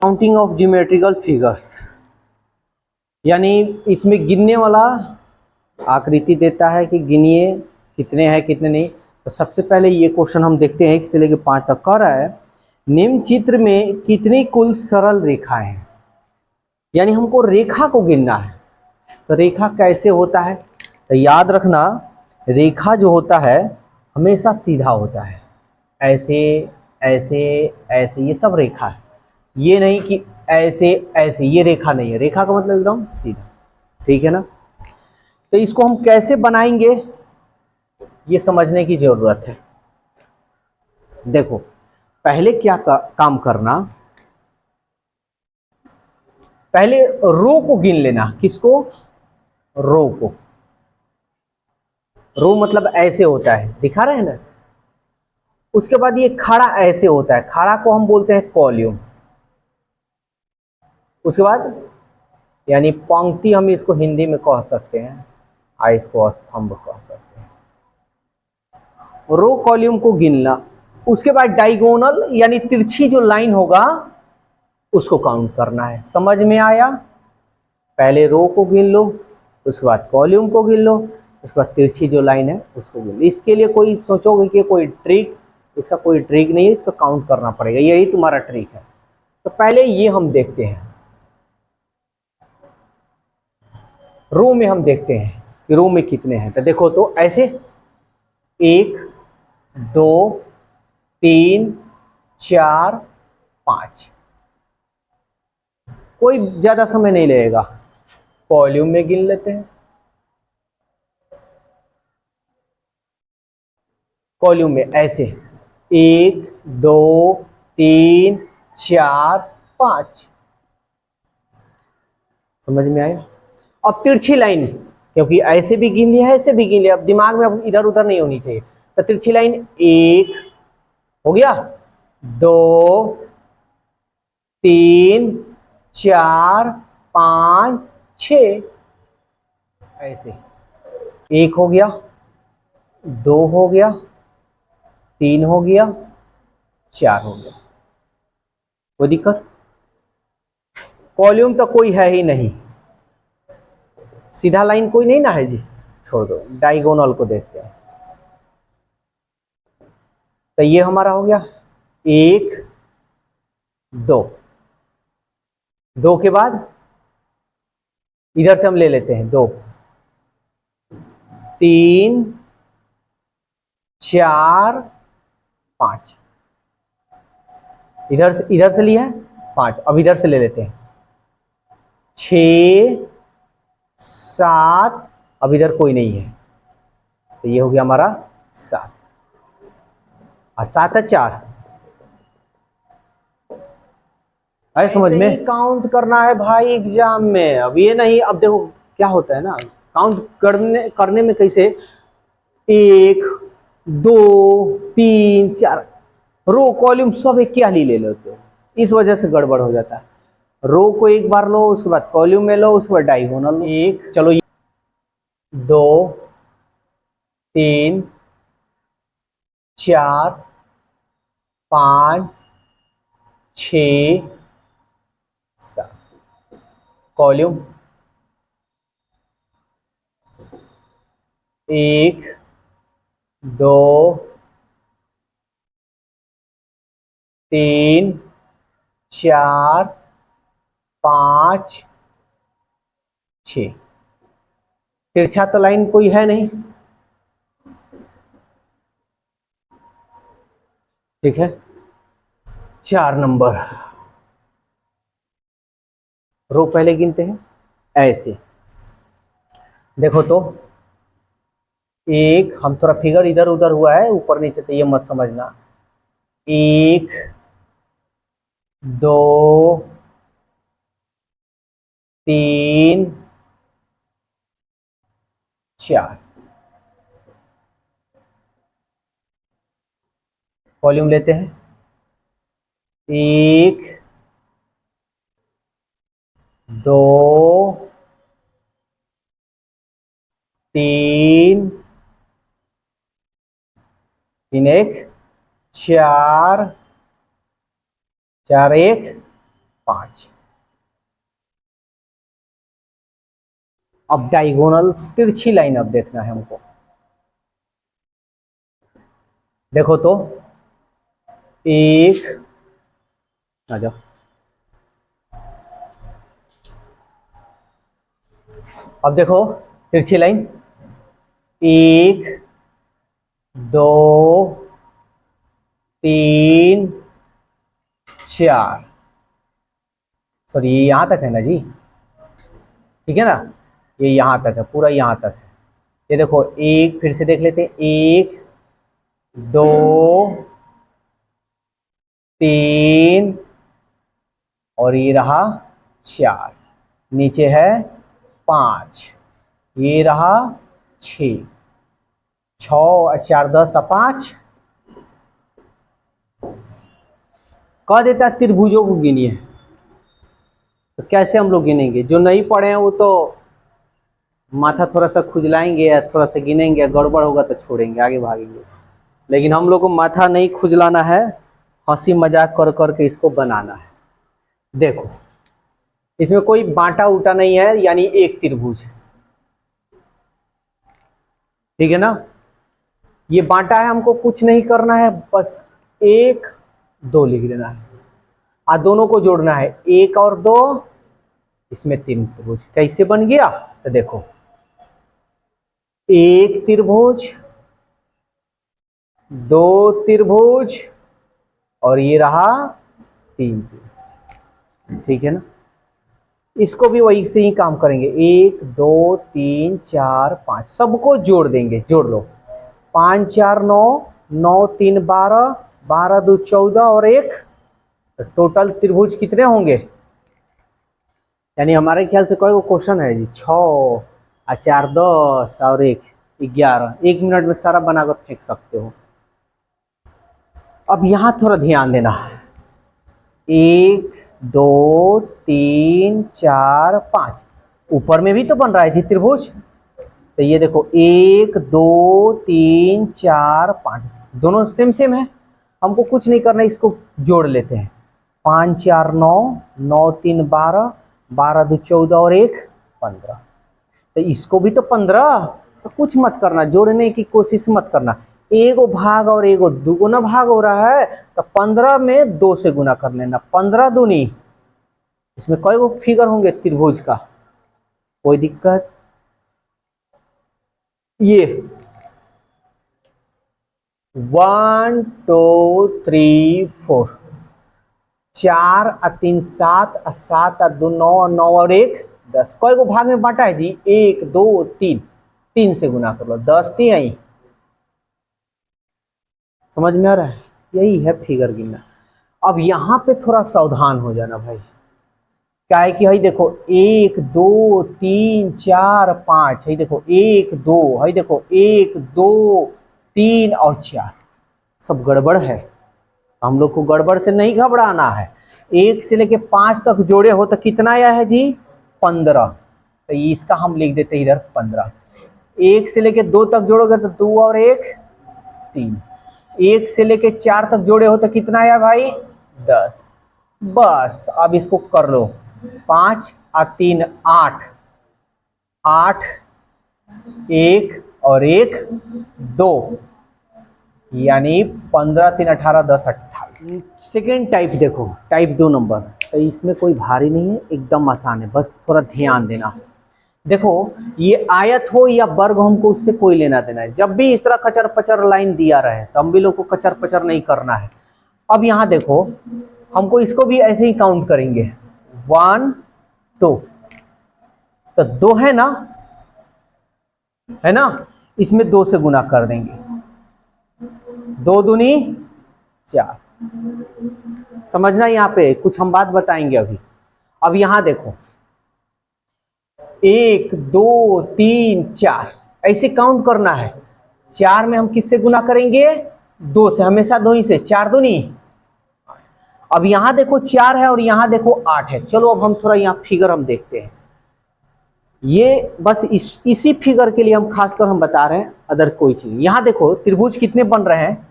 Counting of geometrical figures, यानी इसमें गिनने वाला आकृति देता है कि गिनिए कितने हैं कितने नहीं। तो सबसे पहले ये क्वेश्चन हम देखते हैं 1 से लेकर 5 तक। कह रहा है निम्न चित्र में कितनी कुल सरल रेखाएं हैं, यानी हमको रेखा को गिनना है। तो रेखा कैसे होता है, तो याद रखना रेखा जो होता है हमेशा सीधा होता है, ऐसे ऐसे ऐसे, ये सब रेखा है। ये नहीं कि ऐसे ऐसे, ये रेखा नहीं है। रेखा का मतलब एकदम सीधा, ठीक है ना। तो इसको हम कैसे बनाएंगे ये समझने की जरूरत है। देखो पहले क्या काम करना, पहले रो को गिन लेना। किसको? रो को। रो मतलब ऐसे होता है, दिखा रहे हैं ना। उसके बाद ये खड़ा ऐसे होता है, खड़ा को हम बोलते हैं कॉलम। उसके बाद यानी पंक्ति हम इसको हिंदी में कह सकते हैं, इसको स्तंभ कह सकते हैं। रो कॉलम को गिनना। उसके बाद डायगोनल यानी तिरछी जो लाइन होगा उसको काउंट करना है। समझ में आया? पहले रो को गिन लो, उसके बाद कॉलम को गिन लो, उसके बाद तिरछी जो लाइन है उसको गिन लो। इसके लिए कोई सोचोगे कि कोई ट्रिक, इसका कोई ट्रिक नहीं है, इसका काउंट करना पड़ेगा, यही तुम्हारा ट्रिक है। तो पहले ये हम देखते हैं, रो में हम देखते हैं कि रो में कितने हैं। तो देखो तो ऐसे 1 2 3 4 5, कोई ज्यादा समय नहीं लगेगा। कॉलम में गिन लेते हैं। कॉलम में ऐसे 1 2 3 4 5, समझ में आया? अब तिरछी लाइन, क्योंकि ऐसे भी गिन लिया है ऐसे भी गिन लिया, अब दिमाग में अब इधर उधर नहीं होनी चाहिए। तो तिरछी लाइन 1 हो गया, 2 3 4 5 6, ऐसे 1 हो गया, 2 हो गया, 3 हो गया, 4 हो गया। कोई दिक्कत? कॉलम तो कोई है ही नहीं, सीधा लाइन कोई नहीं ना है जी, छोड़ दो। डायगोनल को देखते हैं। तो ये हमारा हो गया 1 2, 2 के बाद इधर से हम ले लेते हैं 2 3 4 5, इधर से लिया है 5, अब इधर से ले लेते हैं 6 7, अब इधर कोई नहीं है तो ये हो गया हमारा 7, और 7 है 4। अरे समझ में काउंट करना है भाई एग्जाम में। अब ये नहीं, अब देखो क्या होता है ना, काउंट करने में कैसे 1 2 3 4, रो कॉलम सब एक क्या ले लेते हो, इस वजह से गड़बड़ हो जाता है। रो को एक बार लो, उसके बाद कॉलम में लो, उसके बाद डायगोनल। एक, चलो 2 3 4 5 6 7, कॉलम 1 2 3 4 5 6, तिरछा तो लाइन कोई है नहीं, ठीक है। 4 नंबर रो पहले गिनते हैं ऐसे। देखो तो एक, हम थोड़ा फिगर इधर उधर हुआ है ऊपर नीचे, तो ये मत समझना। 1 2 3 4, वॉल्यूम लेते हैं 1 2 3 3 1 4 4 1 5। अब डायगोनल तिरछी लाइन अब देखना है हमको। देखो तो 1, आ जाओ, अब देखो तिरछी लाइन 1 2 3 4, सॉरी ये यहां तक है ना जी, ठीक है ना, ये यहां तक है, पूरा यहां तक है। ये देखो एक, फिर से देख लेते हैं, 1 2 3 और ये रहा 4, नीचे है 5, ये रहा 6, 6 और 4 10 और 5 कह देता है त्रिभुजों को गिनिए। तो कैसे हम लोग गिनेंगे? जो नहीं पढ़े हैं वो तो माथा थोड़ा सा खुजलाएंगे या थोड़ा सा गिनेंगे, गड़बड़ होगा तो छोड़ेंगे, आगे भागेंगे। लेकिन हम लोग को माथा नहीं खुजलाना है, हंसी मजाक कर करके इसको बनाना है। देखो इसमें कोई बांटा उटा नहीं है, यानी एक त्रिभुज, ठीक है ना। ये बांटा है, हमको कुछ नहीं करना है, बस 1 2 लिख देना है, और दोनों को जोड़ना है, 1 और 2, इसमें 3 त्रिभुज कैसे बन गया? तो देखो 1 त्रिभुज, 2 त्रिभुज और ये रहा 3 त्रिभुज, ठीक है ना। इसको भी वही से ही काम करेंगे, 1 2 3 4 5 सबको जोड़ देंगे, जोड़ लो, 5 4 9, 9 3 12, 12 2 14 और 1, तो टोटल त्रिभुज कितने होंगे? यानी हमारे ख्याल से कोई क्वेश्चन है जी, 6 और 4 10 और 1 11, 1 मिनट में सारा बनाकर फेंक सकते हो। अब यहां थोड़ा ध्यान देना, 1 2 3 4 5, ऊपर में भी तो बन रहा है जी त्रिभुज। तो ये देखो 1 2 3 4 5 दोनों सेम सेम है, हमको कुछ नहीं करना, इसको जोड़ लेते हैं, 5 4 9, 9 3 12, 12 2 14 और 1 15, तो इसको भी तो 15, तो कुछ मत करना, जोड़ने की कोशिश मत करना, एगो भाग और एगो दुगुना भाग हो रहा है, तो 15 में 2 से गुना कर लेना, 15 दूनी, इसमें कई गो फिगर होंगे त्रिभुज का, कोई दिक्कत? ये 1 2 3 4, 4 और 3 7 और 7 और 2 9 और 9 और 1 10, कई गो भाग में बांटा है जी? 1 2 3, 3 से गुना कर लो, 10 3 आई, समझ में आ रहा है? यही है फिगर गिनना। अब यहां पे थोड़ा सावधान हो जाना भाई, क्या है कि हई देखो 1 2 3 4 5, हई देखो 1 2, हई देखो 1 2 3 और 4, सब गड़बड़ है, हम लोग को गड़बड़ से नहीं घबराना है। 1 से लेके 5 तक जोड़े हो तो कितना आया है जी? 15, तो इसका हम लिख देते इधर 15। 1 से लेके 2 तक जोड़ोगे तो 2 और 1 3, 1 से लेके 4 तक जोड़े हो तो कितना आया भाई? 10। बस अब इसको कर लो, 5 और 3 8, 8 1 और 1 2, यानी 15 3 18 10 28। सेकेंड टाइप देखो, टाइप 2 नंबर, तो इसमें कोई भारी नहीं है, एकदम आसान है, बस थोड़ा ध्यान देना। देखो ये आयत हो या वर्ग, हमको उससे कोई लेना देना है, जब भी इस तरह कचर पचर लाइन दिया रहे तो हम भी लोग को कचर पचर नहीं करना है। अब यहां देखो, हमको इसको भी ऐसे ही काउंट करेंगे, 1 2, तो 2 है ना, है ना, इसमें 2 से गुना कर देंगे, 2 दूनी 4, समझना, यहाँ पे कुछ हम बात बताएंगे अभी। अब यहां देखो 1 2 3 4 ऐसे काउंट करना है, 4 में हम किससे गुना करेंगे? 2 से, हमेशा 2 ही से, 4 दूनी। अब यहां देखो 4 है और यहां देखो 8 है, चलो अब हम थोड़ा यहाँ फिगर हम देखते हैं, ये बस इसी फिगर के लिए हम खासकर हम बता रहे हैं, अदर कोई चीज। यहां देखो त्रिभुज कितने बन रहे हैं?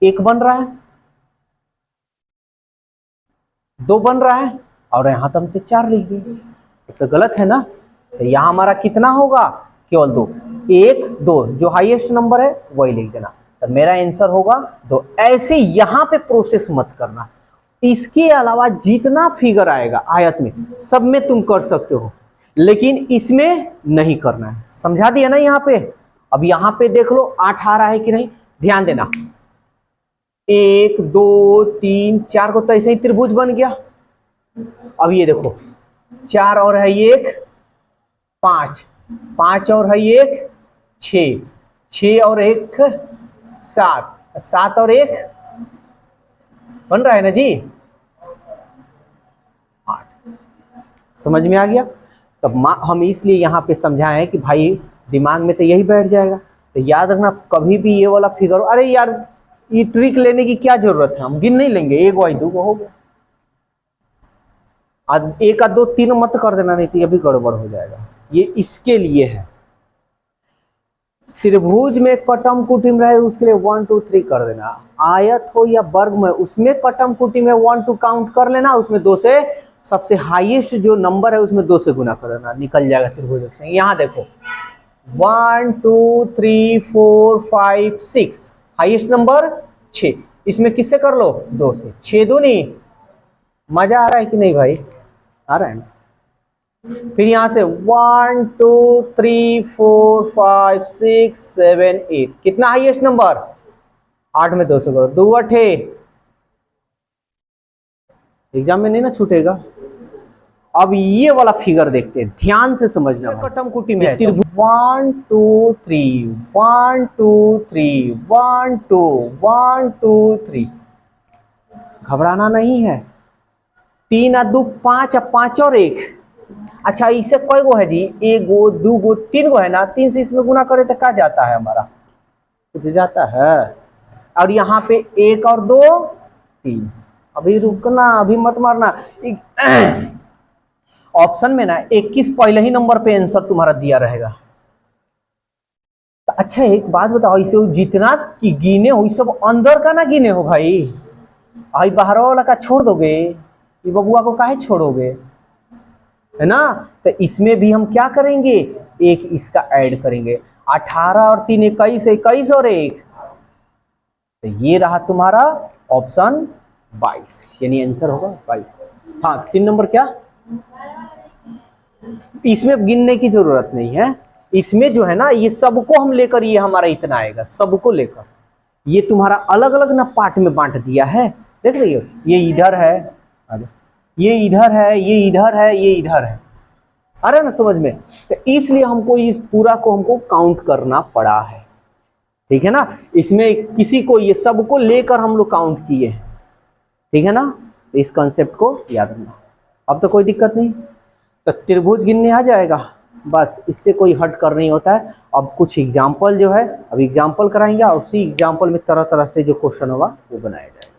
एक बन रहा है, 2 बन रहा है और यहाँ तो हमसे 4 लिख दिए, तो गलत है ना। तो यहाँ हमारा कितना होगा, केवल 2, 1 2, जो हाईएस्ट नंबर है वही लिख देना, तो मेरा आंसर होगा 2। ऐसे यहाँ पे प्रोसेस मत करना, इसके अलावा जितना फिगर आएगा आयत में सब में तुम कर सकते हो, लेकिन इसमें नहीं करना है। समझा दिया ना यहाँ पे। अब यहाँ पे देख लो 8 आ रहा है कि नहीं, ध्यान देना। 1 2 3 4 को तो ऐसे ही त्रिभुज बन गया। अब ये देखो 4 और है 1 5, 5 और है 1 6, 6 और 1 7, 7 और 1 बन रहा है ना जी 8। समझ में आ गया। तब हम इसलिए यहाँ पे समझाएं कि भाई दिमाग में तो यही बैठ जाएगा। तो याद रखना कभी भी ये वाला फिगर, अरे यार ये ट्रिक लेने की क्या जरूरत है, हम गिन नहीं लेंगे, 1 2 2 हो गया। 1 2 3 मत कर देना, नहीं तो ये भी गड़बड़ हो जाएगा। ये इसके लिए है, त्रिभुज में कटम कुटिम रहे उसके लिए 1 2 3 कर देना। आयत हो या वर्ग में उसमें कटम कुटिम है 1 2 काउंट कर लेना, उसमें 2 से सबसे हाईएस्ट जो नंबर है उसमें 2 से गुना कर देना, निकल जाएगा त्रिभुज से। यहाँ देखो 1 2 3 4 5 6, हाईएस्ट नंबर 6, इसमें किससे कर लो 2 से, 6 दूनी। मजा आ रहा है कि नहीं भाई, आ रहा है ना। फिर यहां से 1 2 3 4 5 6 7 8, कितना हाईएस्ट नंबर 8 में 2 से करो, 2 8, एग्जाम में नहीं ना छूटेगा। अब ये वाला फिगर देखते हैं, ध्यान से समझना। कटम कुटी में 1 2 3 1 2 3 1 2 1 2 3, घबराना नहीं है। 3 और 2 5, 5 और 1। अच्छा इसे कई गो है जी, 1 गो 2 गो 3 गो है ना, 3 से इसमें गुना करे तो क्या जाता है हमारा, कुछ जाता है। और यहाँ पे 1 और 2 3, अभी रुकना, अभी मत मारना। ऑप्शन में ना 21 पहले ही नंबर पे आंसर तुम्हारा दिया रहेगा। तो अच्छा एक बात बताओ, इसे जितना की गिने हो सब अंदर का ना गिने हो भाई, आई बाहर वाला का छोड़ दोगे, ये बबुआ को काहे छोड़ोगे, है ना। तो इसमें भी हम क्या करेंगे, एक इसका ऐड करेंगे, 18 और 3 21, 21 और 1, तो ये रहा तुम्हारा ऑप्शन 22, यानी आंसर होगा 22। हाँ 3 नंबर क्या, इसमें गिनने की जरूरत नहीं है, इसमें जो है ना ये सबको हम लेकर, ये हमारा इतना आएगा सबको लेकर। ये तुम्हारा अलग अलग ना पार्ट में बांट दिया है, देख रही हो, ये इधर है, ये इधर है, ये इधर है, ये इधर है, आ रहा है ना समझ में। तो इसलिए हमको इस पूरा को हमको काउंट करना पड़ा है, ठीक है ना। इसमें किसी को, ये सबको लेकर हम लोग काउंट किए हैं, ठीक है ना। इस कंसेप्ट को याद रखना। अब तो कोई दिक्कत नहीं, तो त्रिभुज गिनने आ जाएगा, बस इससे कोई हट कर नहीं होता है। अब कुछ एग्जाम्पल जो है, अब एग्जाम्पल कराएंगे और उसी एग्जाम्पल में तरह तरह से जो क्वेश्चन होगा वो बनाया जाएगा।